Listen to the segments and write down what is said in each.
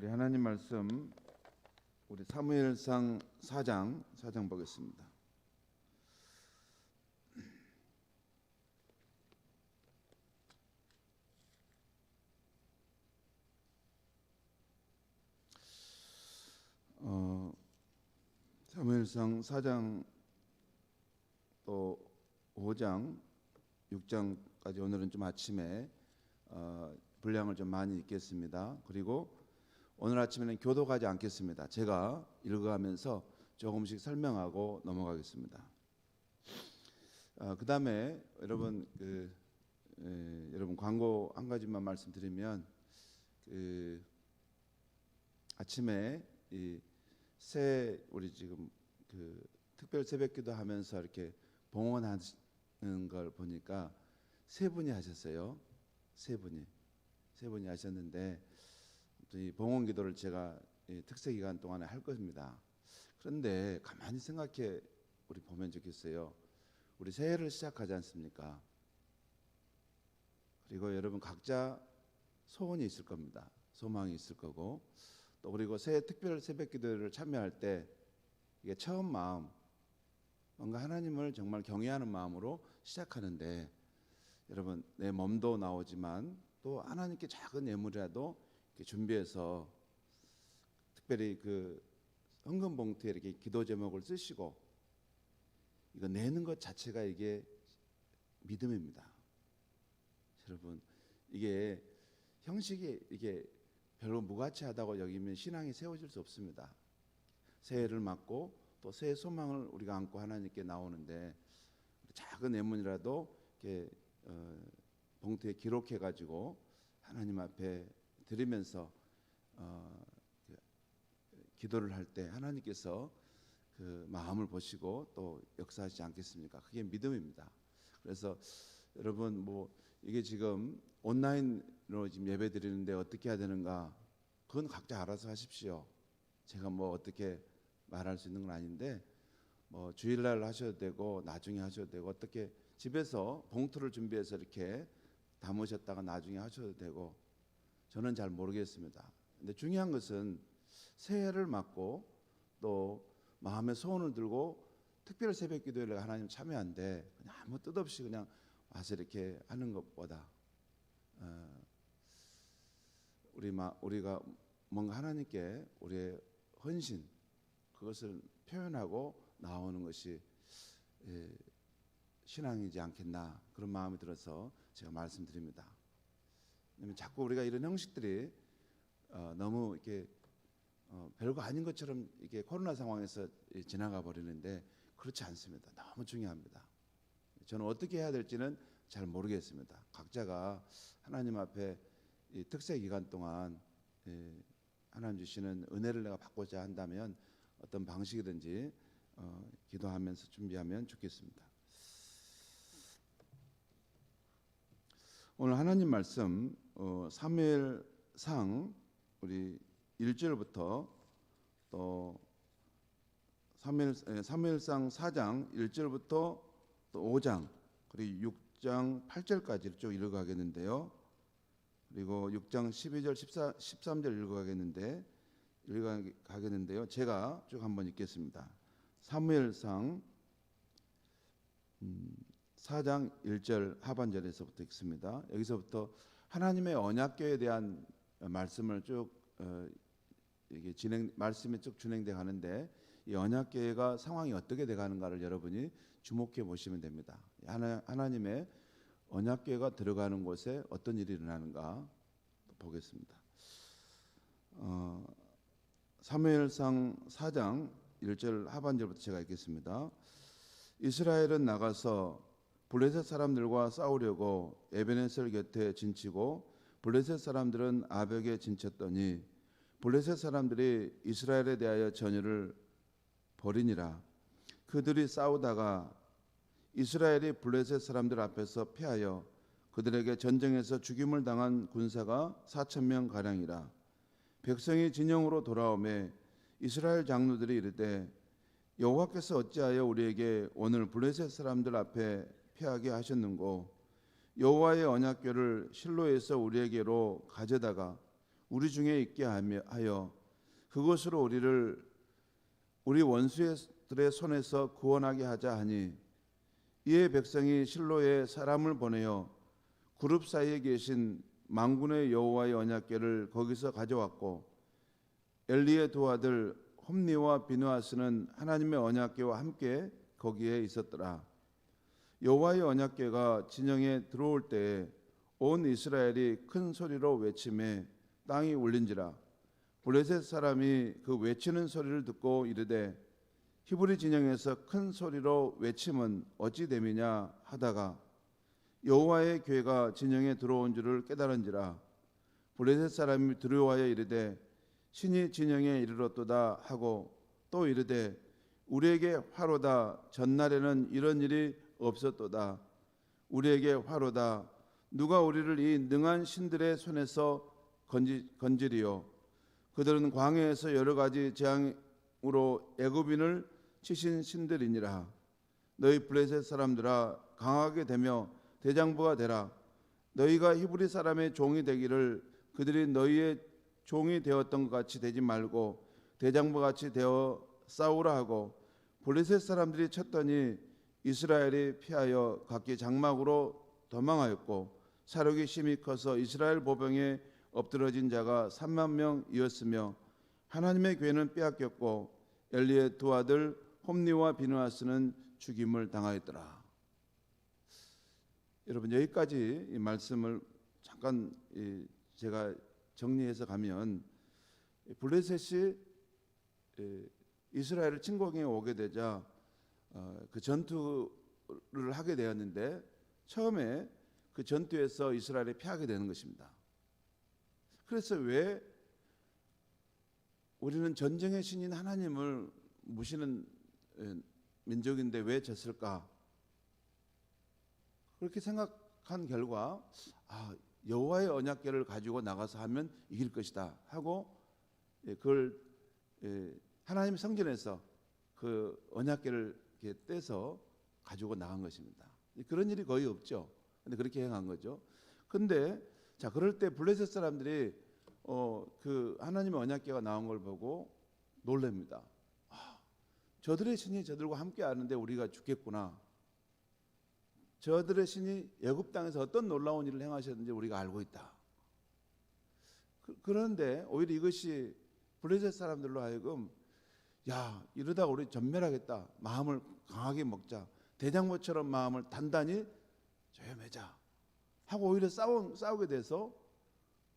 우리 하나님 말씀 우리 사무엘상 4장 보겠습니다. 사무엘상 4장 또 5장 6장까지 오늘은 좀 아침에 분량을 좀 많이 읽겠습니다. 그리고 오늘 아침에는 교독하지 않겠습니다. 제가 읽어가면서 조금씩 설명하고 넘어가겠습니다. 그 다음에 여러분 여러분 광고 한 가지만 말씀드리면 아침에 우리 지금 특별 새벽기도 하면서 이렇게 봉헌하는 걸 보니까 세 분이 하셨어요. 세 분이 하셨는데 이 봉헌 기도를 제가 특세 기간 동안에 할 겁니다. 그런데 가만히 생각해 우리 보면 좋겠어요. 우리 새해를 시작하지 않습니까? 그리고 여러분 각자 소원이 있을 겁니다. 소망이 있을 거고 또 그리고 새해 특별 새벽 기도를 참여할 때 이게 처음 마음 뭔가 하나님을 정말 경외하는 마음으로 시작하는데 여러분 내 몸도 나오지만 또 하나님께 작은 예물이라도 이렇게 준비해서 특별히 헌금 봉투에 이렇게 기도 제목을 쓰시고 이거 내는 것 자체가 이게 믿음입니다. 여러분 이게 형식이 이게 별로 무가치하다고 여기면 신앙이 세워질 수 없습니다. 새해를 맞고 또 새해 소망을 우리가 안고 하나님께 나오는데 작은 예물이라도 이렇게 봉투에 기록해 가지고 하나님 앞에 드리면서 기도를 할 때 하나님께서 그 마음을 보시고 또 역사하시지 않겠습니까? 그게 믿음입니다. 그래서 여러분 이게 지금 온라인으로 지금 예배 드리는데 어떻게 해야 되는가? 그건 각자 알아서 하십시오. 제가 어떻게 말할 수 있는 건 아닌데 주일날 하셔도 되고 나중에 하셔도 되고 어떻게 집에서 봉투를 준비해서 이렇게 담으셨다가 나중에 하셔도 되고 저는 잘 모르겠습니다. 근데 중요한 것은 새해를 맞고 또 마음의 소원을 들고 특별 새벽 기도에 하나님 참여한데 그냥 아무 뜻 없이 그냥 와서 이렇게 하는 것보다 우리가 뭔가 하나님께 우리의 헌신 그것을 표현하고 나오는 것이 신앙이지 않겠나 그런 마음이 들어서 제가 말씀드립니다. 왜냐하면 자꾸 우리가 이런 형식들이 너무 이렇게 별거 아닌 것처럼 이게 코로나 상황에서 지나가 버리는데 그렇지 않습니다. 너무 중요합니다. 저는 어떻게 해야 될지는 잘 모르겠습니다. 각자가 하나님 앞에 이 특세 기간 동안 하나님 주시는 은혜를 내가 받고자 한다면 어떤 방식이든지 기도하면서 준비하면 좋겠습니다. 오늘 하나님 말씀 사무엘상 우리 1절부터 또 사무엘상 4장 1절부터 또 5장 그리고 6장 8절까지 쭉 읽어가겠는데요. 그리고 6장 12절 13절 읽어가겠는데요. 제가 쭉 한번 읽겠습니다. 사무엘상 4장 1절 하반절에서부터 읽습니다. 여기서부터 하나님의 언약궤에 대한 말씀을 쭉 이게 말씀이 쭉 진행돼 가는데 이 언약궤가 상황이 어떻게 돼 가는가를 여러분이 주목해 보시면 됩니다. 하나님의 언약궤가 들어가는 곳에 어떤 일이 일어나는가 보겠습니다. 사무엘상 4장 1절 하반절부터 제가 읽겠습니다. 이스라엘은 나가서 블레셋 사람들과 싸우려고 에베네셀 곁에 진치고 블레셋 사람들은 아벡에 진쳤더니 블레셋 사람들이 이스라엘에 대하여 전열을 벌이니라. 그들이 싸우다가 이스라엘이 블레셋 사람들 앞에서 패하여 그들에게 전쟁에서 죽임을 당한 군사가 4,000명 가량이라. 백성이 진영으로 돌아오매 이스라엘 장로들이 이르되 여호와께서 어찌하여 우리에게 오늘 블레셋 사람들 앞에 패하게 하셨는고 여호와의 언약궤를 실로에서 우리에게로 가져다가 우리 중에 있게 하여 그것으로 우리를 우리 원수들의 손에서 구원하게 하자 하니, 이에 백성이 실로에 사람을 보내어 그룹 사이에 계신 만군의 여호와의 언약궤를 거기서 가져왔고, 엘리의 두 아들 홈니와 비느하스는 하나님의 언약궤와 함께 거기에 있었더라. 여호와의 언약궤가 진영에 들어올 때에 온 이스라엘이 큰 소리로 외치매 땅이 울린지라. 블레셋 사람이 그 외치는 소리를 듣고 이르되, 히브리 진영에서 큰 소리로 외침은 어찌 됨이냐 하다가 여호와의 궤가 진영에 들어온 줄을 깨달은지라. 블레셋 사람이 두려워하여 이르되, 신이 진영에 이르렀도다 하고, 또 이르되, 우리에게 화로다. 전날에는 이런 일이 없었도다. 우리에게 화로다. 누가 우리를 이 능한 신들의 손에서 건지리요. 그들은 광야에서 여러 가지 재앙으로 애굽인을 치신 신들이니라. 너희 블레셋 사람들아, 강하게 되며 대장부가 되라. 너희가 히브리 사람의 종이 되기를 그들이 너희의 종이 되었던 것 같이 되지 말고 대장부 같이 되어 싸우라 하고, 블레셋 사람들이 쳤더니 이스라엘이 피하여 각기 장막으로 도망하였고, 사륙이 심히 커서 이스라엘 보병에 엎드러진 자가 3만 명이었으며 하나님의 궤는 빼앗겼고 엘리의 두 아들 홈니와 비느하스는 죽임을 당하였더라. 여러분, 여기까지 이 말씀을 잠깐 제가 정리해서 가면, 블레셋이 이스라엘을 침공해 오게 되자 그 전투를 하게 되었는데, 처음에 그 전투에서 이스라엘이 패하게 되는 것입니다. 그래서 왜 우리는 전쟁의 신인 하나님을 모시는 민족인데 왜 졌을까? 그렇게 생각한 결과, 여호와의 언약궤를 가지고 나가서 하면 이길 것이다 하고, 그걸 하나님 성전에서 그 언약궤를 이렇게 떼서 가지고 나간 것입니다. 그런 일이 거의 없죠. 근데 그렇게 행한 거죠. 근데 자, 그럴 때 블레셋 사람들이 그 하나님의 언약궤가 나온 걸 보고 놀랍니다. 저들의 신이 저들과 함께 하는데 우리가 죽겠구나. 저들의 신이 애굽 땅에서 어떤 놀라운 일을 행하셨는지 우리가 알고 있다. 그런데 오히려 이것이 블레셋 사람들로 하여금, 이러다 우리 전멸하겠다. 마음을 강하게 먹자. 대장모처럼 마음을 단단히 조여매자 하고 오히려 싸우게 돼서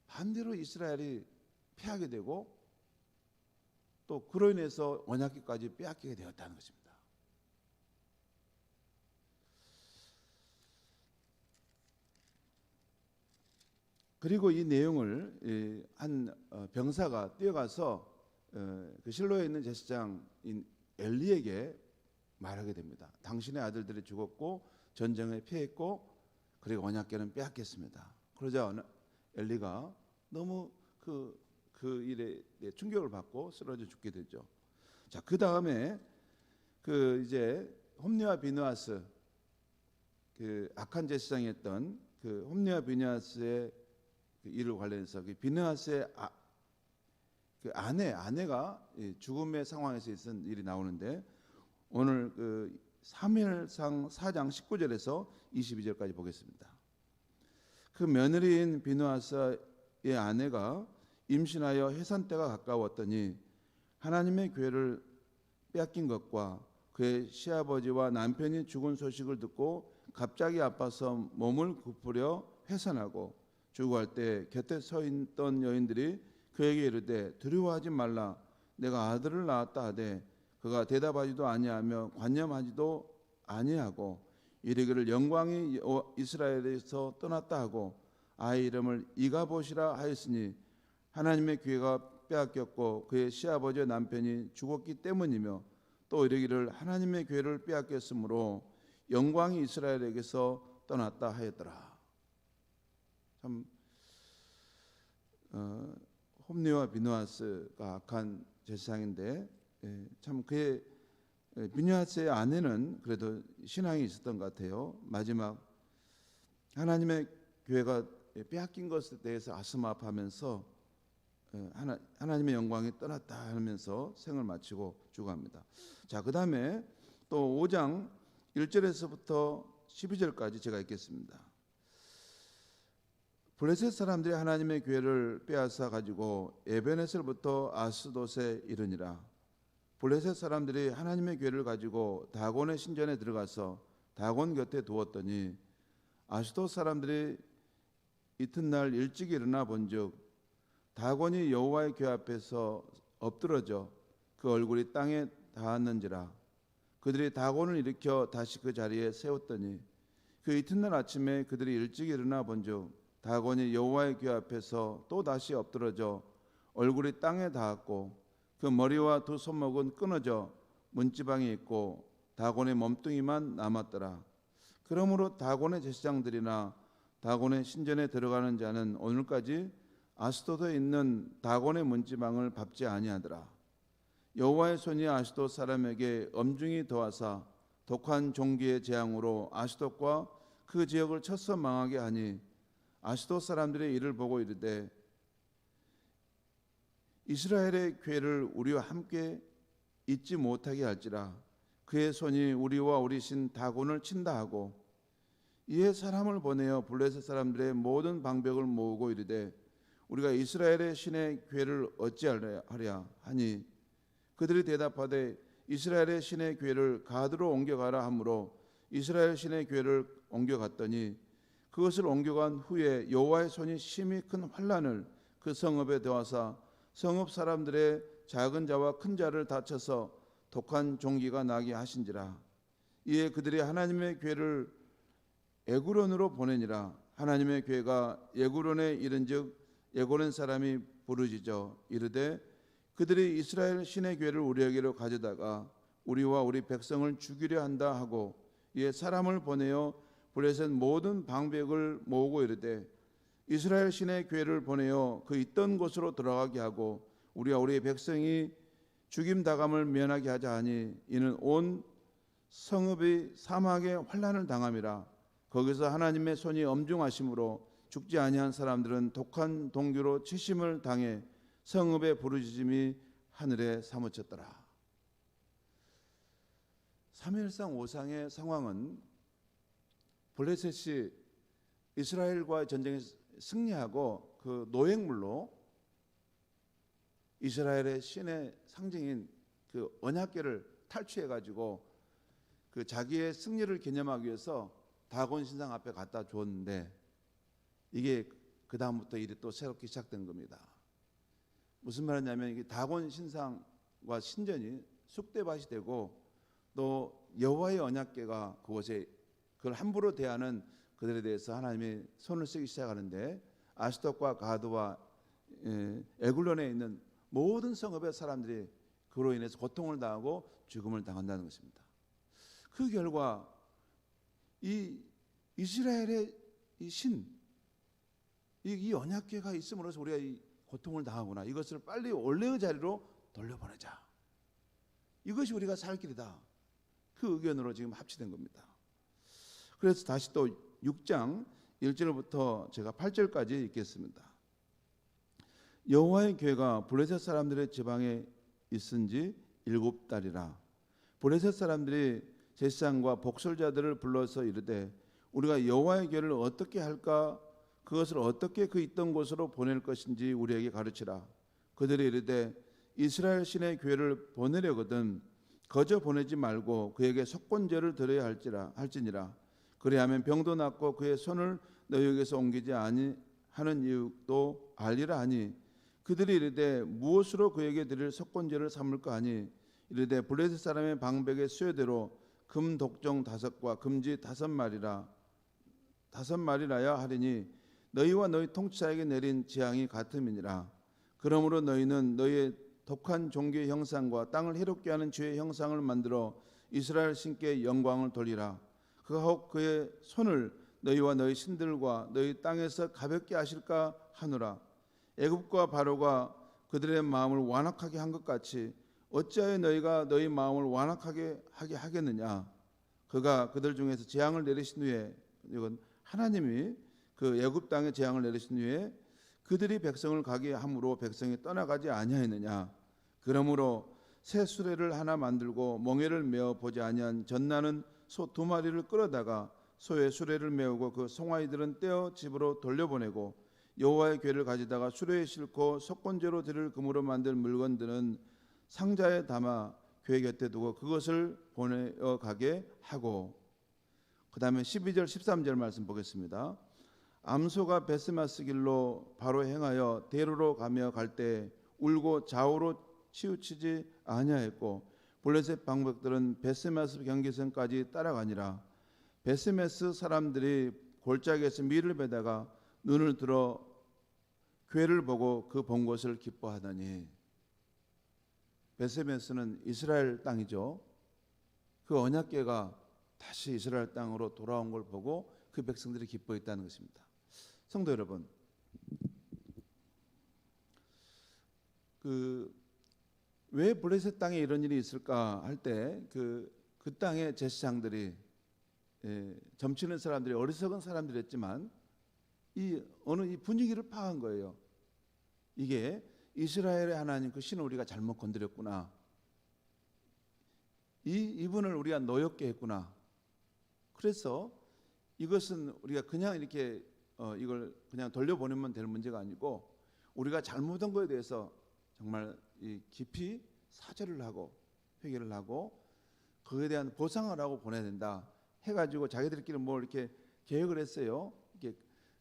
반대로 이스라엘이 패하게 되고, 또 그로 인해서 언약궤까지 빼앗기게 되었다는 것입니다. 그리고 이 내용을 한 병사가 뛰어가서 그 실로에 있는 제사장인 엘리에게 말하게 됩니다. 당신의 아들들이 죽었고 전쟁에 패했고, 그리고 언약궤는 빼앗겼습니다. 그러자 엘리가 너무 그 일에 충격을 받고 쓰러져 죽게 되죠. 자, 그 다음에 그 이제 홈니와 비느하스, 그 악한 제사장이었던 그 홈니와 비느하스의 그 일을 관련해서 그 비느하스의 그 아내가 죽음의 상황에서 있은 일이 나오는데, 오늘 그 사무엘상 4장 19절에서 22절까지 보겠습니다. 그 며느리인 비느하스의 아내가 임신하여 해산 때가 가까웠더니 하나님의 궤를 빼앗긴 것과 그의 시아버지와 남편이 죽은 소식을 듣고 갑자기 아파서 몸을 굽으려 해산하고, 죽어갈 때 곁에 서 있던 여인들이 그에게 이르되, 두려워하지 말라. 내가 아들을 낳았다 하되 그가 대답하지도 아니하며 관념하지도 아니하고, 이르기를 영광이 이스라엘에서 떠났다 하고 아이 이름을 이가봇이라 하였으니 하나님의 궤가 빼앗겼고 그의 시아버지의 남편이 죽었기 때문이며, 또 이르기를 하나님의 궤를 빼앗겼으므로 영광이 이스라엘에게서 떠났다 하였더라. 참 홈니와 비느하스가 악한 제사장인데, 참 그의 비느하스의 아내는 그래도 신앙이 있었던 것 같아요. 마지막 하나님의 궤가 빼앗긴 것에 대해서 가슴 아파하면서 하나님의 영광이 떠났다 하면서 생을 마치고 죽어갑니다. 자, 그 다음에 또 5장 1절에서부터 12절까지 제가 읽겠습니다. 블레셋 사람들이 하나님의 교회를 빼앗아 가지고 에베네셀부터 아스돗에 이르니라. 블레셋 사람들이 하나님의 교회를 가지고 다곤의 신전에 들어가서 다곤 곁에 두었더니 아스돗 사람들이 이튿날 일찍 일어나 본즉 다곤이 여호와의 궤 앞에서 엎드러져 그 얼굴이 땅에 닿았는지라. 그들이 다곤을 일으켜 다시 그 자리에 세웠더니 그 이튿날 아침에 그들이 일찍 일어나 본즉 다곤이 여호와의 궤 앞에서 또 다시 엎드러져 얼굴이 땅에 닿았고 그 머리와 두 손목은 끊어져 문지방에 있고 다곤의 몸뚱이만 남았더라. 그러므로 다곤의 제사장들이나 다곤의 신전에 들어가는 자는 오늘까지 아스돗에 있는 다곤의 문지방을 밟지 아니하더라. 여호와의 손이 아스돗 사람에게 엄중히 더하사 독한 종기의 재앙으로 아스돗과 그 지역을 쳐서 망하게 하니 아스돗 사람들의 이를 보고 이르되 이스라엘의 궤를 우리와 함께 잊지 못하게 할지라. 그의 손이 우리와 우리 신 다곤을 친다 하고 이에 사람을 보내어 블레셋 사람들의 모든 방백을 모으고 이르되 우리가 이스라엘의 신의 궤를 어찌하랴 하니 그들이 대답하되 이스라엘의 신의 궤를 가드로 옮겨가라 하므로 이스라엘 신의 궤를 옮겨갔더니 그것을 옮겨간 후에 여호와의 손이 심히 큰 환난을 그 성읍에 더하사 성읍 사람들의 작은 자와 큰 자를 다쳐서 독한 종기가 나게 하신지라. 이에 그들이 하나님의 궤를 에구론으로 보내니라. 하나님의 궤가 에구론에 이른즉 에구론 사람이 부르짖어 이르되 그들이 이스라엘 신의 궤를 우리에게로 가져다가 우리와 우리 백성을 죽이려 한다 하고 이에 사람을 보내어 블레셋 모든 방백을 모으고 이르되 이스라엘 신의 궤를 보내어 그 있던 곳으로 돌아가게 하고 우리와 우리 백성이 죽임 다감을 면하게 하자 하니 이는 온 성읍이 사막에 환난을 당함이라. 거기서 하나님의 손이 엄중하심으로 죽지 아니한 사람들은 독한 동규로 치심을 당해 성읍의 부르짖음이 하늘에 사무쳤더라. 사무엘상 5상의 상황은 블레셋이 이스라엘과의 전쟁에 승리하고 그 노획물로 이스라엘의 신의 상징인 그 언약궤를 탈취해 가지고 그 자기의 승리를 기념하기 위해서 다곤 신상 앞에 갖다 줬는데 이게 그 다음부터 일이 또 새롭게 시작된 겁니다. 무슨 말이냐면 이게 다곤 신상과 신전이 쑥대밭이 되고 또 여호와의 언약궤가 그곳에 그걸 함부로 대하는 그들에 대해서 하나님이 손을 쓰기 시작하는데 아스돗과 가드와 에굴론에 있는 모든 성읍의 사람들이 그로 인해서 고통을 당하고 죽음을 당한다는 것입니다. 그 결과 이 이스라엘의 이 신, 이 언약궤가 있음으로써 우리가 이 고통을 당하구나. 이것을 빨리 원래의 자리로 돌려보내자. 이것이 우리가 살 길이다. 그 의견으로 지금 합치된 겁니다. 그래서 다시 또 6장 1절부터 제가 8절까지 읽겠습니다. 여호와의 궤가 블레셋 사람들의 지방에 있은 지 7달이라. 블레셋 사람들이 제사장과 복술자들을 불러서 이르되 우리가 여호와의 궤를 어떻게 할까? 그것을 어떻게 그 있던 곳으로 보낼 것인지 우리에게 가르치라. 그들이 이르되 이스라엘 신의 궤를 보내려거든 거저 보내지 말고 그에게 속건제를 드려야 할지니라. 그리하면 병도 낫고 그의 손을 너희에게서 옮기지 아니하는 이유도 알리라 하니 그들이 이르되 무엇으로 그에게 드릴 속건제를 삼을까 하니 이르되 블레셋 사람의 방백의 수요대로 금 독종 5과 금지 5마리라야 하리니 너희와 너희 통치자에게 내린 재앙이 같음이니라. 그러므로 너희는 너희의 독한 종교의 형상과 땅을 해롭게 하는 죄의 형상을 만들어 이스라엘 신께 영광을 돌리라. 그가 혹 그의 손을 너희와 너희 신들과 너희 땅에서 가볍게 하실까 하노라. 애굽과 바로가 그들의 마음을 완악하게 한 것 같이 어찌하여 너희가 너희 마음을 완악하게 하게 하겠느냐. 그가 그들 중에서 재앙을 내리신 후에 이건 하나님이 그 애굽 땅에 재앙을 내리신 후에 그들이 백성을 가게 함으로 백성이 떠나가지 아니하였느냐. 그러므로 새 수레를 하나 만들고 멍에를 메어 보지 아니한 젖나는 소 2마리를 끌어다가 소의 수레를 메우고 그 송아이들은 떼어 집으로 돌려보내고 여호와의 궤를 가지다가 수레에 싣고 속건제로 드릴 금으로 만든 물건들은 상자에 담아 궤 곁에 두고 그것을 보내어 가게 하고. 그 다음에 12절 13절 말씀 보겠습니다. 암소가 베스마스 길로 바로 행하여 대로로 가며 갈 때 울고 좌우로 치우치지 아니하였고 블레셋 방백들은 베스메스 경계선까지 따라가니라. 베스메스 사람들이 골짜기에서 밀을 베다가 눈을 들어 궤를 보고 그 본 것을 기뻐하더니. 베스메스는 이스라엘 땅이죠. 그 언약궤가 다시 이스라엘 땅으로 돌아온 걸 보고 그 백성들이 기뻐했다는 것입니다. 성도 여러분, 왜 블레셋 땅에 이런 일이 있을까 할 때 그 땅의 제사장들이, 점치는 사람들이 어리석은 사람들이었지만 이 분위기를 파악한 거예요. 이게 이스라엘의 하나님 그 신을 우리가 잘못 건드렸구나. 이분을 우리가 노엽게 했구나. 그래서 이것은 우리가 그냥 이렇게 이걸 그냥 돌려보내면 될 문제가 아니고 우리가 잘못한 거에 대해서 정말 깊이 사죄를 하고 회개를 하고 그에 대한 보상을 하고 보내야 된다 해가지고 자기들끼리 뭐 이렇게 계획을 했어요. 이게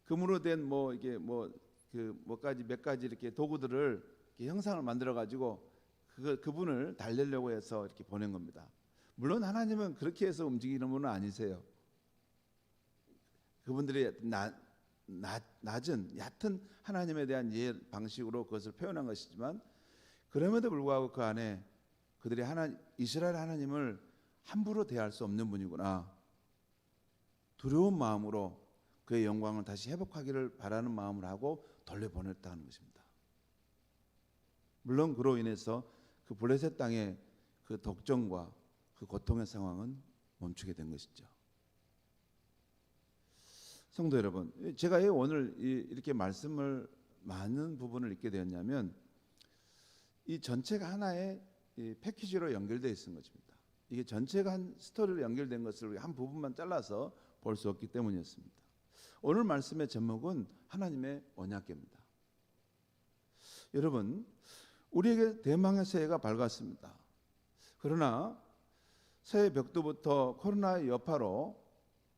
금으로 된 뭐까지 몇 가지 이렇게 도구들을 이렇게 형상을 만들어 가지고 그분을 달래려고 해서 이렇게 보낸 겁니다. 물론 하나님은 그렇게 해서 움직이는 분은 아니세요. 그분들이 낮은 얕은 하나님에 대한 이해 방식으로 그것을 표현한 것이지만 그럼에도 불구하고 그 안에 그들이 이스라엘 하나님을 함부로 대할 수 없는 분이구나. 두려운 마음으로 그의 영광을 다시 회복하기를 바라는 마음을 하고 돌려보냈다는 것입니다. 물론 그로 인해서 그 블레셋 땅의 그 독점과 그 고통의 상황은 멈추게 된 것이죠. 성도 여러분, 제가 오늘 이렇게 말씀을 많은 부분을 읽게 되었냐면 이 전체가 하나의 패키지로 연결되어 있는 것입니다. 이게 전체가 한 스토리로 연결된 것을 한 부분만 잘라서 볼 수 없기 때문이었습니다. 오늘 말씀의 제목은 하나님의 언약궤입니다. 여러분, 우리에게 대망의 새해가 밝았습니다. 그러나 새해 벽두부터 코로나의 여파로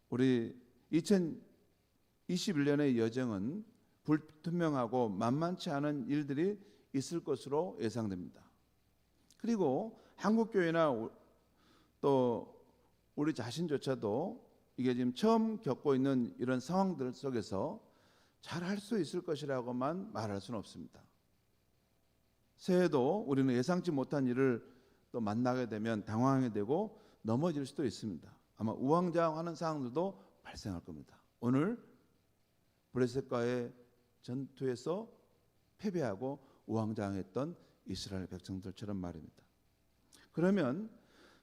우리 2021년의 여정은 불투명하고 만만치 않은 일들이 있을 것으로 예상됩니다. 그리고 한국교회나 또 우리 자신조차도 이게 지금 처음 겪고 있는 이런 상황들 속에서 잘할 수 있을 것이라고만 말할 수는 없습니다. 새해도 우리는 예상치 못한 일을 또 만나게 되면 당황하게 되고 넘어질 수도 있습니다. 아마 우왕좌왕하는 상황들도 발생할 겁니다. 오늘 블레셋과의 전투에서 패배하고 우왕좌왕했던 이스라엘 백성들처럼 말입니다. 그러면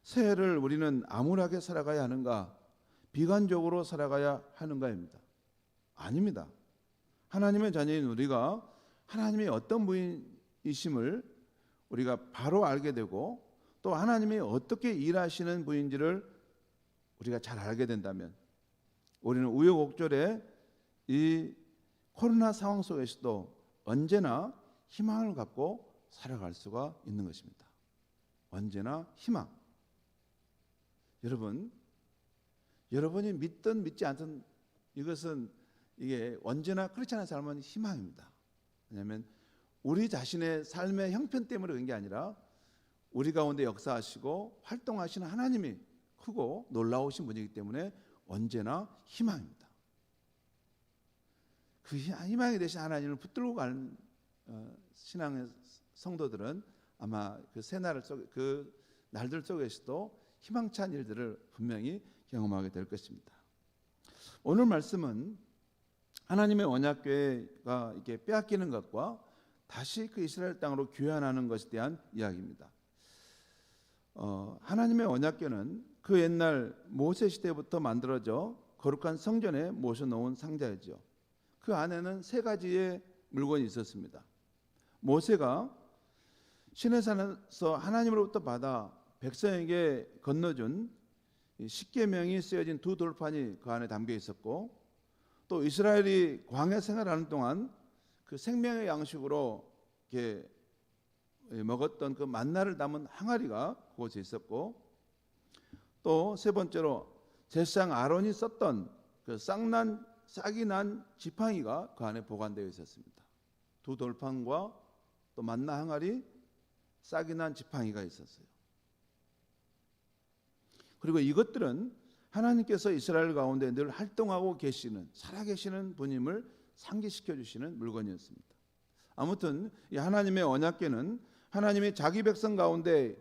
새해를 우리는 암울하게 살아가야 하는가, 비관적으로 살아가야 하는가입니다. 아닙니다. 하나님의 자녀인 우리가 하나님이 어떤 분이심을 우리가 바로 알게 되고 또 하나님이 어떻게 일하시는 분인지를 우리가 잘 알게 된다면 우리는 우여곡절에 이 코로나 상황 속에서도 언제나 희망을 갖고 살아갈 수가 있는 것입니다. 언제나 희망. 여러분이 믿든 믿지 않든 이것은 이게 언제나 그렇지 않은 삶은 희망입니다. 왜냐하면 우리 자신의 삶의 형편 때문에 그런 게 아니라 우리 가운데 역사하시고 활동하시는 하나님이 크고 놀라우신 분이기 때문에 언제나 희망입니다. 그 희망이 되신 하나님을 붙들고 가는 신앙의 성도들은 아마 그 새날 속, 그 날들 속에서도 희망찬 일들을 분명히 경험하게 될 것입니다. 오늘 말씀은 하나님의 언약궤가 이렇게 빼앗기는 것과 다시 그 이스라엘 땅으로 귀환하는 것에 대한 이야기입니다. 하나님의 언약궤는 그 옛날 모세 시대부터 만들어져 거룩한 성전에 모셔놓은 상자이죠. 그 안에는 세 가지의 물건이 있었습니다. 모세가 시내산에서 하나님으로부터 받아 백성에게 건너준 십계명이 쓰여진 두 돌판이 그 안에 담겨 있었고, 또 이스라엘이 광야 생활하는 동안 그 생명의 양식으로 이렇게 먹었던 그 만나를 담은 항아리가 그곳에 있었고, 또 세 번째로 제사장 아론이 썼던 그 싹이 난 지팡이가 그 안에 보관되어 있었습니다. 두 돌판과 또 만나 항아리, 싹이 난 지팡이가 있었어요. 그리고 이것들은 하나님께서 이스라엘 가운데 늘 활동하고 계시는, 살아계시는 분임을 상기시켜 주시는 물건이었습니다. 아무튼 이 하나님의 언약궤는 하나님이 자기 백성 가운데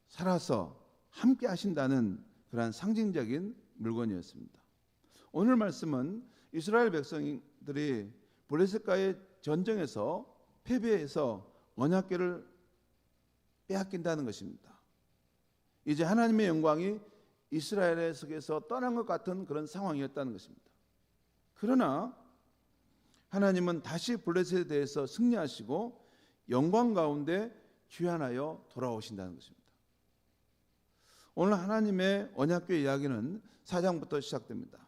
살아서 함께 하신다는 그러한 상징적인 물건이었습니다. 오늘 말씀은 이스라엘 백성들이 블레셋과의 전쟁에서 패배해서 언약궤를 빼앗긴다는 것입니다. 이제 하나님의 영광이 이스라엘의 속에서 떠난 것 같은 그런 상황이었다는 것입니다. 그러나 하나님은 다시 블레셋에 대해서 승리하시고 영광 가운데 귀환하여 돌아오신다는 것입니다. 오늘 하나님의 언약궤 이야기는 4장부터 시작됩니다.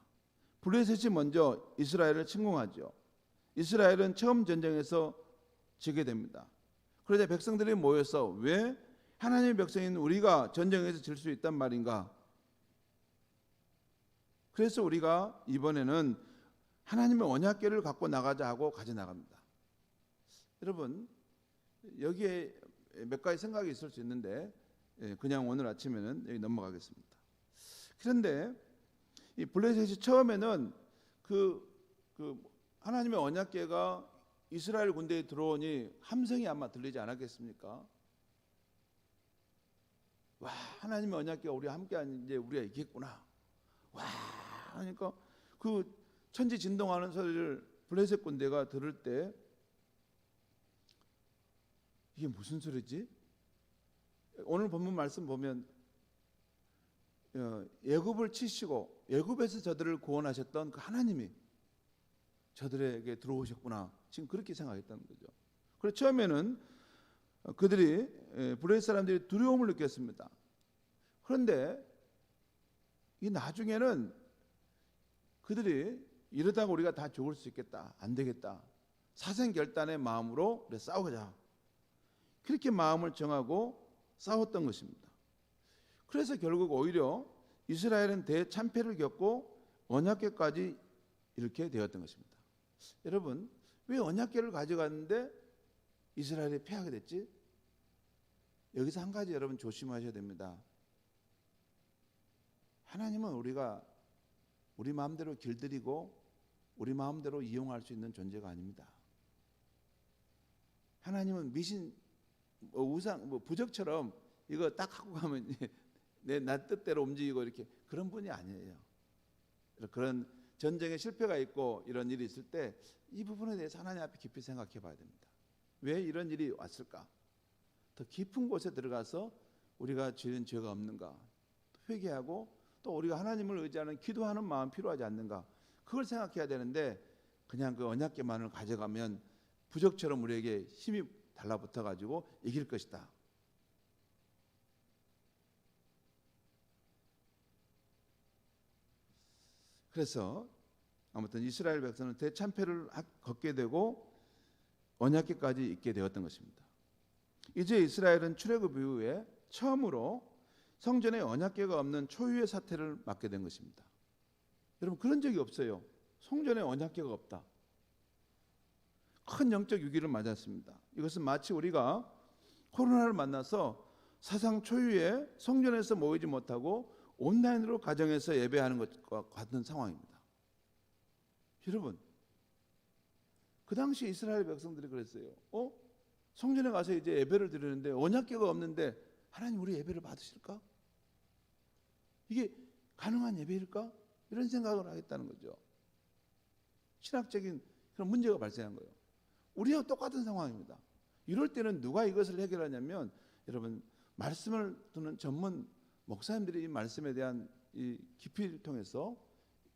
블레셋이 먼저 이스라엘을 침공하죠. 이스라엘은 처음 전쟁에서 지게 됩니다. 그러자 백성들이 모여서 왜 하나님의 백성인 우리가 전쟁에서 질 수 있단 말인가? 그래서 우리가 이번에는 하나님의 언약궤를 갖고 나가자 하고 가져나갑니다. 여러분, 여기에 몇 가지 생각이 있을 수 있는데 그냥 오늘 아침에는 여기 넘어가겠습니다. 그런데 이 블레셋이 처음에는 그 하나님의 언약궤가 이스라엘 군대에 들어오니 함성이 아마 들리지 않았겠습니까? 와, 하나님의 언약궤가 우리와 함께하니 이제 우리가 이겼구나. 와, 하니까 그 천지진동하는 소리를 블레셋 군대가 들을 때 이게 무슨 소리지? 오늘 본문 말씀 보면 애굽을 치시고 애굽에서 저들을 구원하셨던 그 하나님이 저들에게 들어오셨구나. 지금 그렇게 생각했다는 거죠. 그래서 처음에는 그들이 블레셋 사람들이 두려움을 느꼈습니다. 그런데 이 나중에는 그들이 이러다가 우리가 다 죽을 수 있겠다, 안 되겠다, 사생결단의 마음으로 그래 싸우자, 그렇게 마음을 정하고 싸웠던 것입니다. 그래서 결국 오히려 이스라엘은 대참패를 겪고 언약궤까지 이렇게 되었던 것입니다. 여러분, 왜 언약궤를 가져갔는데 이스라엘이 패하게 됐지? 여기서 한 가지 여러분 조심하셔야 됩니다. 하나님은 우리가 우리 마음대로 길들이고 우리 마음대로 이용할 수 있는 존재가 아닙니다. 하나님은 미신, 우상, 부적처럼 이거 딱 갖고 가면 내 뜻대로 움직이고 이렇게 그런 분이 아니에요. 그런 전쟁에 실패가 있고 이런 일이 있을 때 이 부분에 대해서 하나님 앞에 깊이 생각해 봐야 됩니다. 왜 이런 일이 왔을까? 더 깊은 곳에 들어가서 우리가 지은 죄가 없는가 회개하고, 또 우리가 하나님을 의지하는 기도하는 마음 필요하지 않는가, 그걸 생각해야 되는데 그냥 그 언약궤만을 가져가면 부적처럼 우리에게 힘이 달라붙어 가지고 이길 것이다. 그래서 아무튼 이스라엘 백성은 대참패를 걷게 되고 언약궤까지 있게 되었던 것입니다. 이제 이스라엘은 출애굽 이후에 처음으로 성전에 언약궤가 없는 초유의 사태를 맞게 된 것입니다. 여러분, 그런 적이 없어요. 성전에 언약궤가 없다. 큰 영적 위기를 맞았습니다. 이것은 마치 우리가 코로나를 만나서 사상 초유의 성전에서 모이지 못하고 온라인으로 가정에서 예배하는 것과 같은 상황입니다. 여러분, 그 당시 이스라엘 백성들이 그랬어요. 성전에 가서 이제 예배를 드리는데 언약궤가 없는데 하나님 우리 예배를 받으실까? 이게 가능한 예배일까? 이런 생각을 하겠다는 거죠. 신학적인 그런 문제가 발생한 거예요. 우리와 똑같은 상황입니다. 이럴 때는 누가 이것을 해결하냐면, 여러분, 말씀을 듣는 전문 목사님들이 이 말씀에 대한 이 깊이를 통해서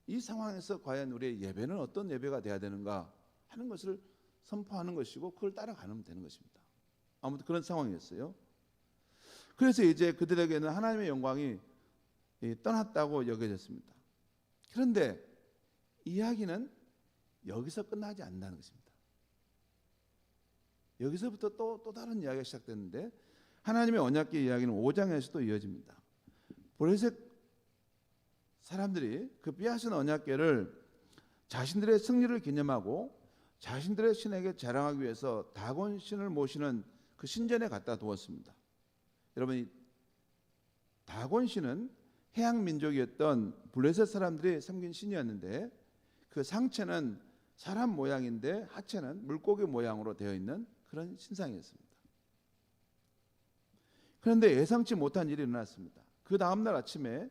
이 상황에서 과연 우리의 예배는 어떤 예배가 돼야 되는가 하는 것을 선포하는 것이고 그걸 따라가면 되는 것입니다. 아무튼 그런 상황이었어요. 그래서 이제 그들에게는 하나님의 영광이 떠났다고 여겨졌습니다. 그런데 이야기는 여기서 끝나지 않는다는 것입니다. 여기서부터 또 다른 이야기가 시작됐는데 하나님의 언약궤 이야기는 5장에서도 이어집니다. 블레셋 사람들이 그 빼앗은 언약궤를 자신들의 승리를 기념하고 자신들의 신에게 자랑하기 위해서 다곤 신을 모시는 그 신전에 갖다 두었습니다. 여러분, 이 다곤 신은 해양 민족이었던 블레셋 사람들이 섬긴 신이었는데 그 상체는 사람 모양인데 하체는 물고기 모양으로 되어 있는 그런 신상이었습니다. 그런데 예상치 못한 일이 일어났습니다. 그 다음날 아침에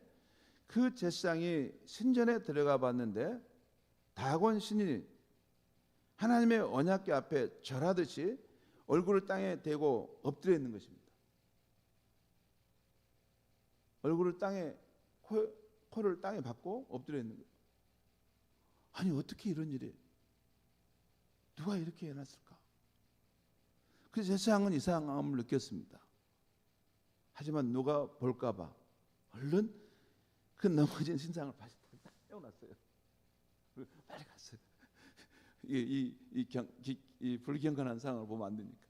그 제사장이 신전에 들어가 봤는데 다곤 신이 하나님의 언약궤 앞에 절하듯이 얼굴을 땅에 대고 엎드려 있는 것입니다. 얼굴을 땅에, 코를 땅에 박고 엎드려 있는 거예요. 아니 어떻게 이런 일이, 누가 이렇게 해놨을까? 그 제사장은 이상함을 느꼈습니다. 하지만 누가 볼까 봐 얼른 그 넘어진 신상을 다시 떼어놨어요. 빨리 갔어요. 이 불경건한 상황을 보면 안 되니까.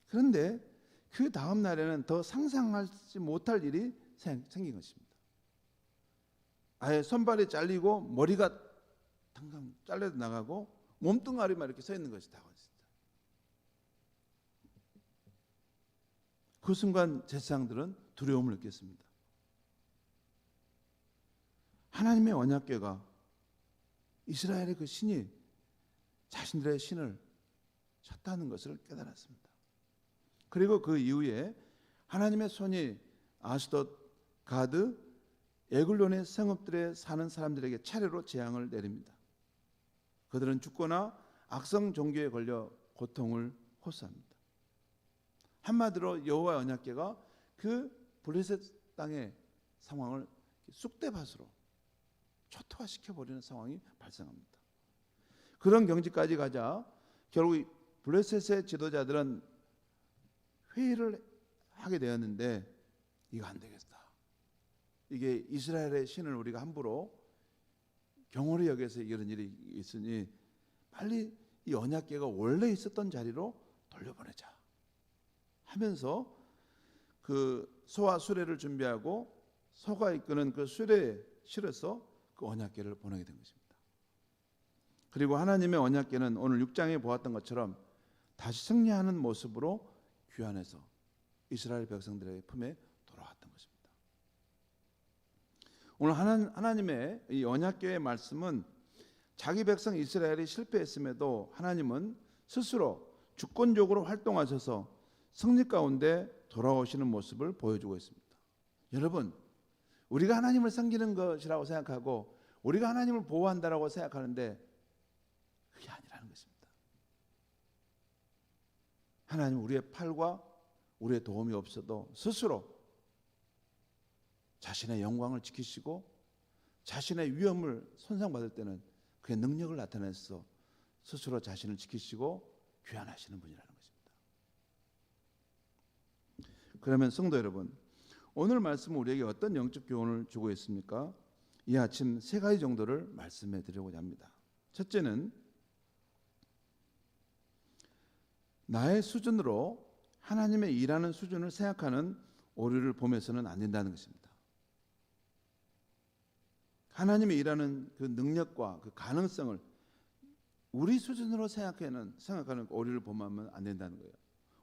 그런데 그 다음 날에는 더 상상하지 못할 일이 생긴 것입니다. 아예 손발이 잘리고 머리가 당장 잘려도 나가고 몸뚱아리만 이렇게 서 있는 것이다. 그 순간 제사장들은 두려움을 느꼈습니다. 하나님의 언약궤가, 이스라엘의 그 신이 자신들의 신을 쳤다는 것을 깨달았습니다. 그리고 그 이후에 하나님의 손이 아스돗, 가드, 에글론의 성읍들에 사는 사람들에게 차례로 재앙을 내립니다. 그들은 죽거나 악성 종교에 걸려 고통을 호소합니다. 한마디로 여호와의 언약궤가 그 블레셋 땅의 상황을 쑥대밭으로 초토화시켜버리는 상황이 발생합니다. 그런 경지까지 가자 결국 블레셋의 지도자들은 회의를 하게 되었는데 이거 안 되겠다. 이게 이스라엘의 신을 우리가 함부로 경홀히 여겨서 이런 일이 있으니 빨리 이 언약궤가 원래 있었던 자리로 돌려보내자 하면서 그 소와 수레를 준비하고 소가 이끄는 그 수레에 실어서 그 언약궤를 보내게 된 것입니다. 그리고 하나님의 언약궤는 오늘 6장에 보았던 것처럼 다시 승리하는 모습으로 귀환해서 이스라엘 백성들의 품에 돌아왔던 것입니다. 오늘 하나님의 이 언약궤의 말씀은 자기 백성 이스라엘이 실패했음에도 하나님은 스스로 주권적으로 활동하셔서 승리 가운데 돌아오시는 모습을 보여주고 있습니다. 여러분, 우리가 하나님을 섬기는 것이라고 생각하고 우리가 하나님을 보호한다라고 생각하는데 그게 아니라는 것입니다. 하나님은 우리의 팔과 우리의 도움이 없어도 스스로 자신의 영광을 지키시고 자신의 위엄을 손상받을 때는 그의 능력을 나타내서 스스로 자신을 지키시고 귀환하시는 분이라는 것입니다. 그러면 성도 여러분, 오늘 말씀은 우리에게 어떤 영적 교훈을 주고 있습니까? 이 아침 세 가지 정도를 말씀해 드리고자 합니다. 첫째는 나의 수준으로 하나님의 일하는 수준을 생각하는 오류를 보면서는 안 된다는 것입니다. 하나님의 일하는 그 능력과 그 가능성을 우리 수준으로 생각하는 오류를 보면 안 된다는 거예요.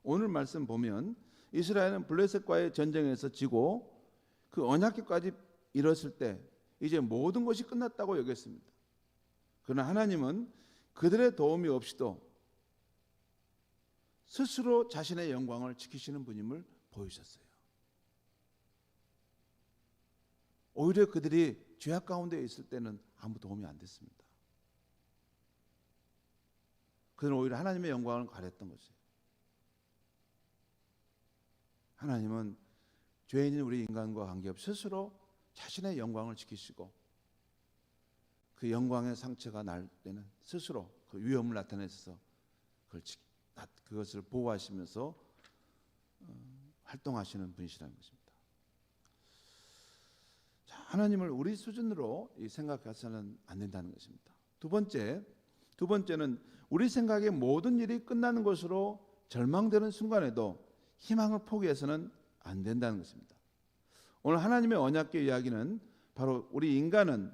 오늘 말씀 보면 이스라엘은 블레셋과의 전쟁에서 지고 그 언약궤까지 이뤘을 때 이제 모든 것이 끝났다고 여겼습니다. 그러나 하나님은 그들의 도움이 없이도 스스로 자신의 영광을 지키시는 분임을 보이셨어요. 오히려 그들이 죄악 가운데 있을 때는 아무 도움이 안 됐습니다. 그들은 오히려 하나님의 영광을 가렸던 것이에요. 하나님은 죄인인 우리 인간과 관계없이 스스로 자신의 영광을 지키시고 그 영광의 상처가 날 때는 스스로 그 위험을 나타내셔서 그것을 보호하시면서 활동하시는 분이시라는 것입니다. 자, 하나님을 우리 수준으로 생각해서는 안 된다는 것입니다. 두 번째는 우리 생각에 모든 일이 끝나는 것으로 절망되는 순간에도 희망을 포기해서는 안 된다는 것입니다. 오늘 하나님의 언약궤 이야기는 바로 우리 인간은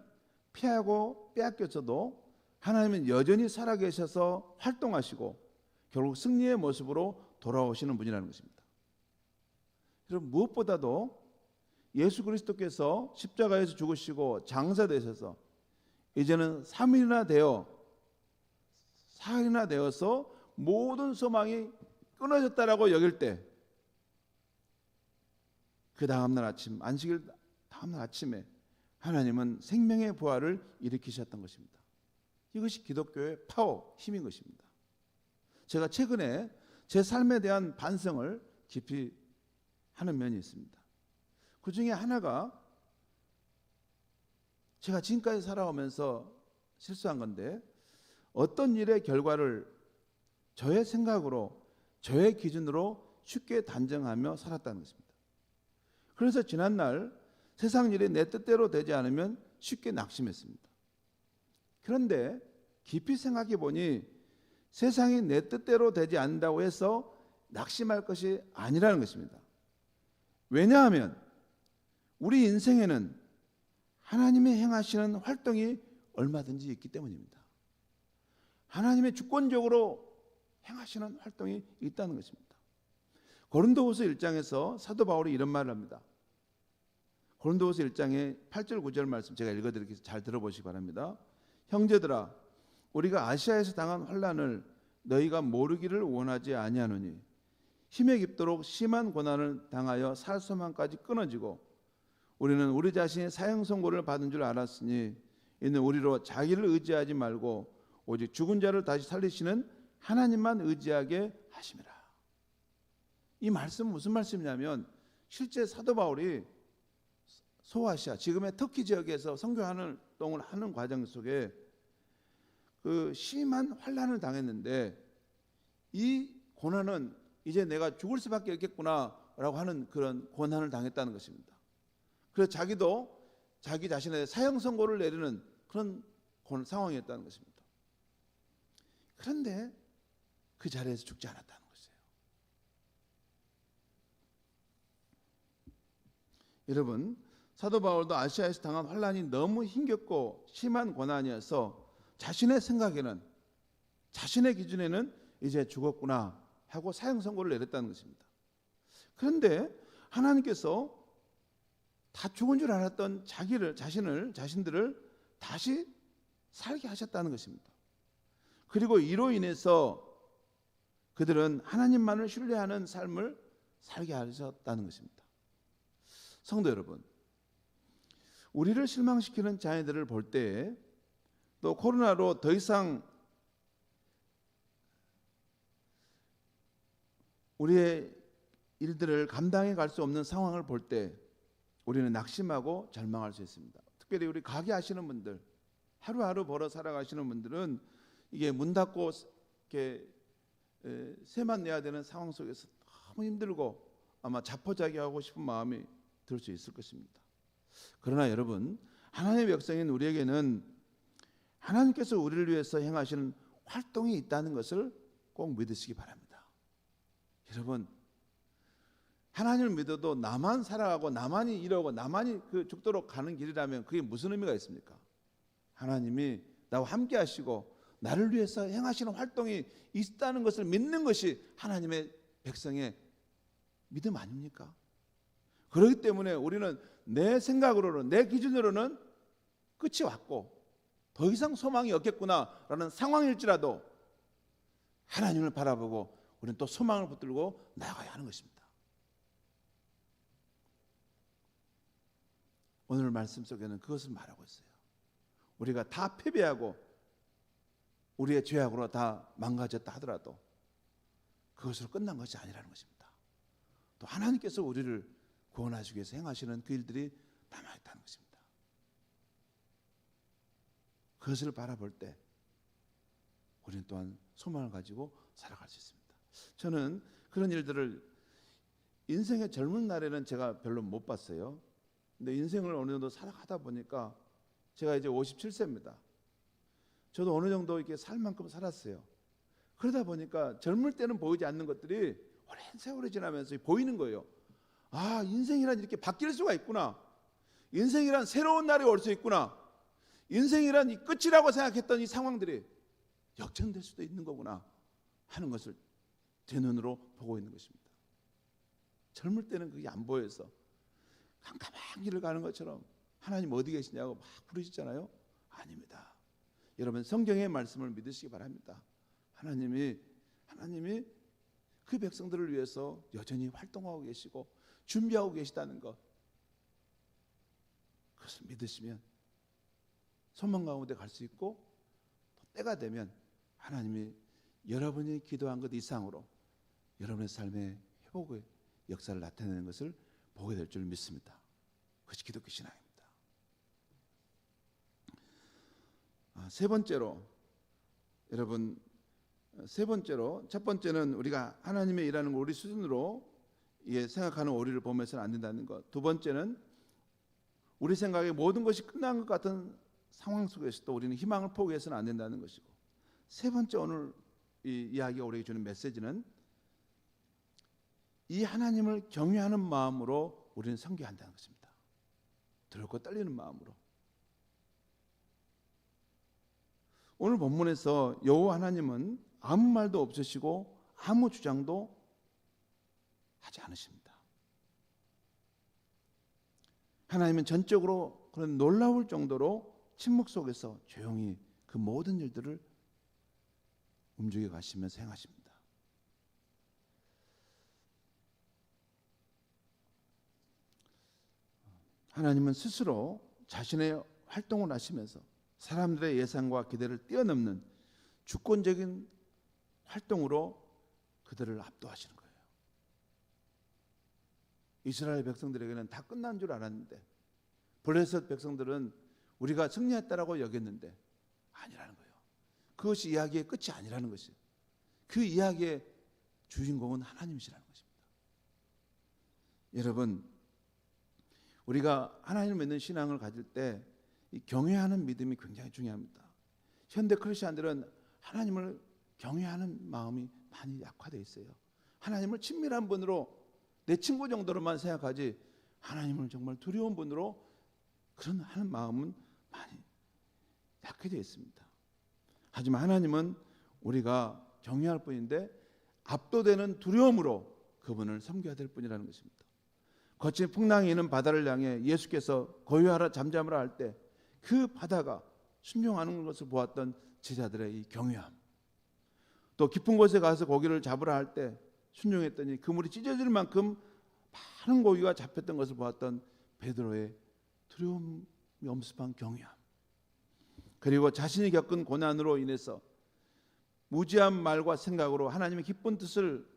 피하고 빼앗겼어도 하나님은 여전히 살아계셔서 활동하시고 결국 승리의 모습으로 돌아오시는 분이라는 것입니다. 여러분, 무엇보다도 예수 그리스도께서 십자가에서 죽으시고 장사되셔서 이제는 3일이나 되어서 모든 소망이 끊어졌다라고 여길 때, 그 다음날 아침, 안식일 다음날 아침에 하나님은 생명의 부활을 일으키셨던 것입니다. 이것이 기독교의 파워, 힘인 것입니다. 제가 최근에 제 삶에 대한 반성을 깊이 하는 면이 있습니다. 그 중에 하나가 제가 지금까지 살아오면서 실수한 건데, 어떤 일의 결과를 저의 생각으로, 저의 기준으로 쉽게 단정하며 살았다는 것입니다. 그래서 지난날 세상 일이 내 뜻대로 되지 않으면 쉽게 낙심했습니다. 그런데 깊이 생각해 보니 세상이 내 뜻대로 되지 않는다고 해서 낙심할 것이 아니라는 것입니다. 왜냐하면 우리 인생에는 하나님이 행하시는 활동이 얼마든지 있기 때문입니다. 하나님의 주권적으로 행하시는 활동이 있다는 것입니다. 고린도후서 1장에서 사도 바울이 이런 말을 합니다. 고린도후서 1장의 8절 9절 말씀 제가 읽어드리겠습니다. 잘 들어보시기 바랍니다. 형제들아, 우리가 아시아에서 당한 환난을 너희가 모르기를 원하지 아니하노니 힘에 깊도록 심한 고난을 당하여 살 소망까지 끊어지고 우리는 우리 자신이 사형 선고를 받은 줄 알았으니 이는 우리로 자기를 의지하지 말고 오직 죽은 자를 다시 살리시는 하나님만 의지하게 하심이라. 이 말씀은 무슨 말씀이냐면, 실제 사도 바울이 소아시아, 지금의 터키 지역에서 선교 활동을 하는 과정 속에 그 심한 환난을 당했는데, 이 고난은 이제 내가 죽을 수밖에 없겠구나라고 하는 그런 고난을 당했다는 것입니다. 그래서 자기도 자기 자신의 사형 선고를 내리는 그런 상황이었다는 것입니다. 그런데 그 자리에서 죽지 않았다는 것이에요. 여러분, 사도 바울도 아시아에서 당한 환난이 너무 힘겹고 심한 고난이어서 자신의 생각에는, 자신의 기준에는 이제 죽었구나 하고 사형 선고를 내렸다는 것입니다. 그런데 하나님께서 다 죽은 줄 알았던 자신들을 다시 살게 하셨다는 것입니다. 그리고 이로 인해서 그들은 하나님만을 신뢰하는 삶을 살게 하셨다는 것입니다. 성도 여러분, 우리를 실망시키는 자녀들을 볼 때, 또 코로나로 더 이상 우리의 일들을 감당해 갈 수 없는 상황을 볼 때 우리는 낙심하고 절망할 수 있습니다. 특별히 우리 가게 하시는 분들, 하루하루 벌어 살아가시는 분들은 이게 문 닫고 이렇게 세만 내야 되는 상황 속에서 너무 힘들고 아마 자포자기하고 싶은 마음이 들 수 있을 것입니다. 그러나 여러분, 하나님의 백성인 우리에게는 하나님께서 우리를 위해서 행하시는 활동이 있다는 것을 꼭 믿으시기 바랍니다. 여러분, 하나님을 믿어도 나만 살아가고 나만이 이러고 나만이 그 죽도록 가는 길이라면 그게 무슨 의미가 있습니까? 하나님이 나와 함께 하시고 나를 위해서 행하시는 활동이 있다는 것을 믿는 것이 하나님의 백성의 믿음 아닙니까? 그렇기 때문에 우리는 내 생각으로는, 내 기준으로는 끝이 왔고 더 이상 소망이 없겠구나라는 상황일지라도 하나님을 바라보고 우리는 또 소망을 붙들고 나아가야 하는 것입니다. 오늘 말씀 속에는 그것을 말하고 있어요. 우리가 다 패배하고 우리의 죄악으로 다 망가졌다 하더라도 그것으로 끝난 것이 아니라는 것입니다. 또 하나님께서 우리를 구원하시기 위해서 행하시는 그 일들이 남아있다는 것입니다. 그것을 바라볼 때 우리는 또한 소망을 가지고 살아갈 수 있습니다. 저는 그런 일들을 인생의 젊은 날에는 제가 별로 못 봤어요. 근데 인생을 어느 정도 살아가다 보니까 제가 이제 57세입니다. 저도 어느 정도 이렇게 살 만큼 살았어요. 그러다 보니까 젊을 때는 보이지 않는 것들이 오랜 세월이 지나면서 보이는 거예요. 아, 인생이란 이렇게 바뀔 수가 있구나. 인생이란 새로운 날이 올 수 있구나. 인생이란 이 끝이라고 생각했던 이 상황들이 역전될 수도 있는 거구나 하는 것을 제 눈으로 보고 있는 것입니다. 젊을 때는 그게 안 보여서 깜깜한 길을 가는 것처럼 하나님 어디 계시냐고 막 부르시잖아요. 아닙니다. 여러분 성경의 말씀을 믿으시기 바랍니다. 하나님이 그 백성들을 위해서 여전히 활동하고 계시고 준비하고 계시다는 것, 그것을 믿으시면 소망 가운데 갈 수 있고 또 때가 되면 하나님이 여러분이 기도한 것 이상으로 여러분의 삶의 회복의 역사를 나타내는 것을 보게 될 줄 믿습니다. 그것이 기독교 신앙입니다. 세 번째로 여러분, 첫 번째는 우리가 하나님의 일하는 걸 우리 수준으로 생각하는 오리를 보면서는 안 된다는 것. 두 번째는 우리 생각에 모든 것이 끝난 것 같은 상황 속에서도 우리는 희망을 포기해서는 안 된다는 것이고, 세 번째 오늘 이 이야기가 우리에게 주는 메시지는 이 하나님을 경외하는 마음으로 우리는 섬겨한다는 것입니다. 두렵고 떨리는 마음으로. 오늘 본문에서 여호와 하나님은 아무 말도 없으시고 아무 주장도 하지 않으십니다. 하나님은 전적으로 그런 놀라울 정도로 침묵 속에서 조용히 그 모든 일들을 움직여 가시면서 행하십니다. 하나님은 스스로 자신의 활동을 하시면서 사람들의 예상과 기대를 뛰어넘는 주권적인 활동으로 그들을 압도하시는 거예요. 이스라엘 백성들에게는 다 끝난 줄 알았는데, 블레셋 백성들은 우리가 승리했다라고 여겼는데 아니라는 거예요. 그것이 이야기의 끝이 아니라는 것이에요. 그 이야기의 주인공은 하나님이시라는 것입니다. 여러분, 우리가 하나님을 믿는 신앙을 가질 때 이 경외하는 믿음이 굉장히 중요합니다. 현대 크리스천들은 하나님을 경외하는 마음이 많이 약화되어 있어요. 하나님을 친밀한 분으로, 내 친구 정도로만 생각하지 하나님을 정말 두려운 분으로 그런 하는 마음은 많이 약해져 있습니다. 하지만 하나님은 우리가 경외할 뿐인데 압도되는 두려움으로 그분을 섬겨야 될 뿐이라는 것입니다. 거친 풍랑이 있는 바다를 향해 예수께서 고요하라 잠잠하라 할 때 그 바다가 순종하는 것을 보았던 제자들의 이 경외함, 또 깊은 곳에 가서 고기를 잡으라 할 때 순종했더니 그물이 찢어질 만큼 많은 고기가 잡혔던 것을 보았던 베드로의 두려움이 엄습한 경외함, 그리고 자신이 겪은 고난으로 인해서 무지한 말과 생각으로 하나님의 기쁜 뜻을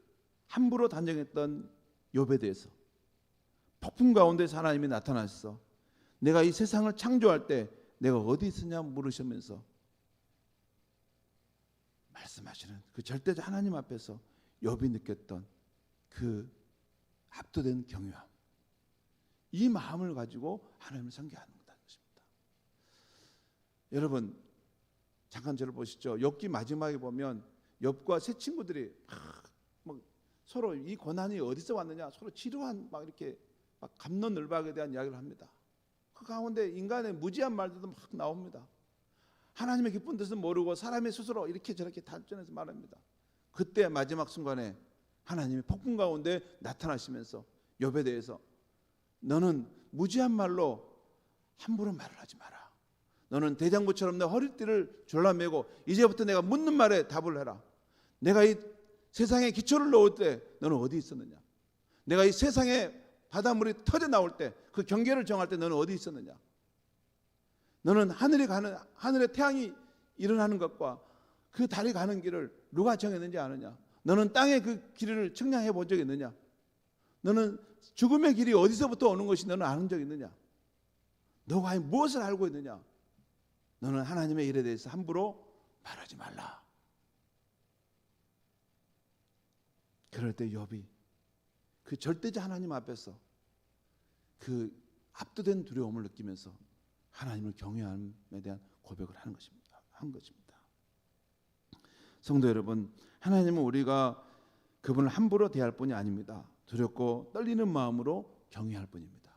함부로 단정했던 욥에 대해서 폭풍 가운데서 하나님이 나타나셔서 내가 이 세상을 창조할 때 내가 어디 있었냐 물으시면서 말씀하시는 그 절대적 하나님 앞에서 욥이 느꼈던 그 압도된 경외함, 이 마음을 가지고 하나님을 섬겨하는 것입니다. 여러분 잠깐 저를 보시죠. 욥기 마지막에 보면 욥과 세 친구들이 막 서로 이 고난이 어디서 왔느냐 서로 지루한 막 이렇게 막 갑론을박에 대한 이야기를 합니다. 그 가운데 인간의 무지한 말들도 막 나옵니다. 하나님의 기쁜 뜻은 모르고 사람의 스스로 이렇게 저렇게 단전해서 말합니다. 그때 마지막 순간에 하나님이 폭풍 가운데 나타나시면서 욥에 대해서 너는 무지한 말로 함부로 말을 하지 마라. 너는 대장부처럼 내 허리띠를 졸라매고 이제부터 내가 묻는 말에 답을 해라. 내가 이 세상에 기초를 놓을 때 너는 어디 있었느냐? 내가 이 세상에 바닷물이 터져 나올 때, 그 경계를 정할 때 너는 어디 있었느냐? 너는 하늘에 태양이 일어나는 것과 그 달이 가는 길을 누가 정했는지 아느냐? 너는 땅의 그 길을 측량해 본 적이 있느냐? 너는 죽음의 길이 어디서부터 오는 것이 너는 아는 적이 있느냐? 너가 무엇을 알고 있느냐? 너는 하나님의 일에 대해서 함부로 말하지 말라. 그럴 때 욥이 그 절대자 하나님 앞에서 그 압도된 두려움을 느끼면서 하나님을 경외함에 대한 고백을 한 것입니다. 성도 여러분, 하나님은 우리가 그분을 함부로 대할 뿐이 아닙니다. 두렵고 떨리는 마음으로 경외할 뿐입니다.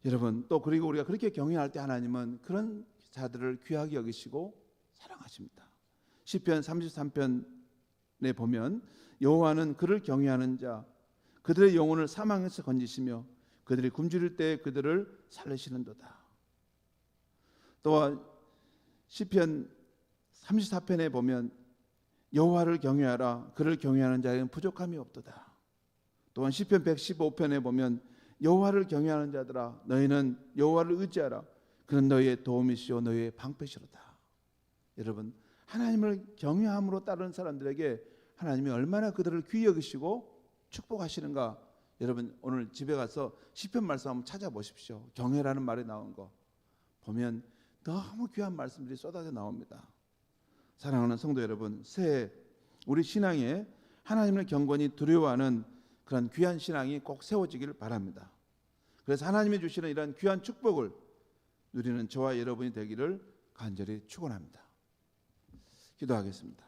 여러분, 또 그리고 우리가 그렇게 경외할 때 하나님은 그런 자들을 귀하게 여기시고 사랑하십니다. 시편 33편에 보면 여호와는 그를 경외하는 자 그들의 영혼을 사망에서 건지시며 그들이 굶주릴 때 그들을 살리시는도다. 또한 시편 34편에 보면 여호와를 경외하라 그를 경외하는 자에게는 부족함이 없도다. 또한 시편 115편에 보면 여호와를 경외하는 자들아 너희는 여호와를 의지하라 그는 너희의 도움이시오 너희의 방패시로다. 여러분, 하나님을 경외함으로 따르는 사람들에게 하나님이 얼마나 그들을 귀히 여기시고 축복하시는가. 여러분, 오늘 집에 가서 시편 말씀 한번 찾아보십시오. 경외라는 말이 나온 거 보면 너무 귀한 말씀들이 쏟아져 나옵니다. 사랑하는 성도 여러분, 새해 우리 신앙에 하나님을 경건히 두려워하는 그런 귀한 신앙이 꼭 세워지기를 바랍니다. 그래서 하나님이 주시는 이런 귀한 축복을 누리는 저와 여러분이 되기를 간절히 축원합니다. 기도하겠습니다.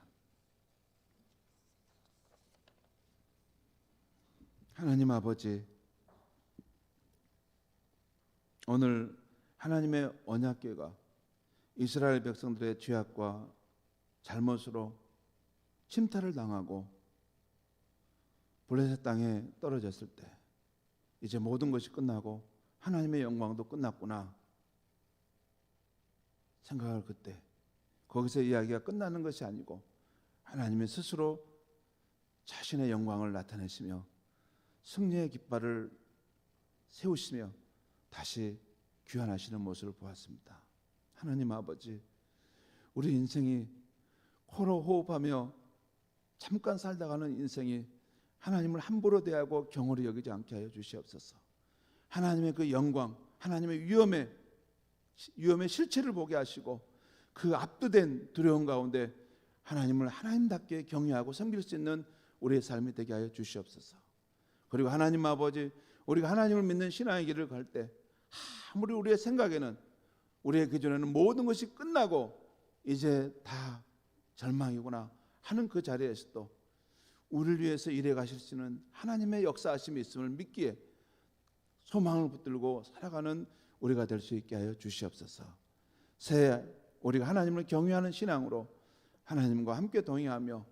하나님 아버지, 오늘 하나님의 언약궤가 이스라엘 백성들의 죄악과 잘못으로 침탈을 당하고 블레셋 땅에 떨어졌을 때 이제 모든 것이 끝나고 하나님의 영광도 끝났구나 생각할 그때 거기서 이야기가 끝나는 것이 아니고 하나님이 스스로 자신의 영광을 나타내시며 승리의 깃발을 세우시며 다시 귀환하시는 모습을 보았습니다. 하나님 아버지, 우리 인생이 코로 호흡하며 잠깐 살다가는 인생이 하나님을 함부로 대하고 경홀히 여기지 않게 하여 주시옵소서. 하나님의 그 영광, 하나님의 위험의 실체를 보게 하시고 그 압도된 두려움 가운데 하나님을 하나님답게 경외하고 섬길 수 있는 우리의 삶이 되게 하여 주시옵소서. 그리고 하나님 아버지, 우리가 하나님을 믿는 신앙의 길을 갈 때 아무리 우리의 생각에는 우리의 기준에는 모든 것이 끝나고 이제 다 절망이구나 하는 그 자리에서도 우리를 위해서 일해 가실 수 있는 하나님의 역사하심이 있음을 믿기에 소망을 붙들고 살아가는 우리가 될 수 있게 하여 주시옵소서. 새해 우리가 하나님을 경외하는 신앙으로 하나님과 함께 동행하며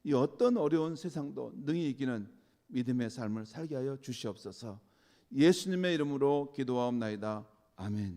이 어떤 어려운 세상도 능히 이기는 믿음의 삶을 살게 하여 주시옵소서. 예수님의 이름으로 기도하옵나이다. 아멘.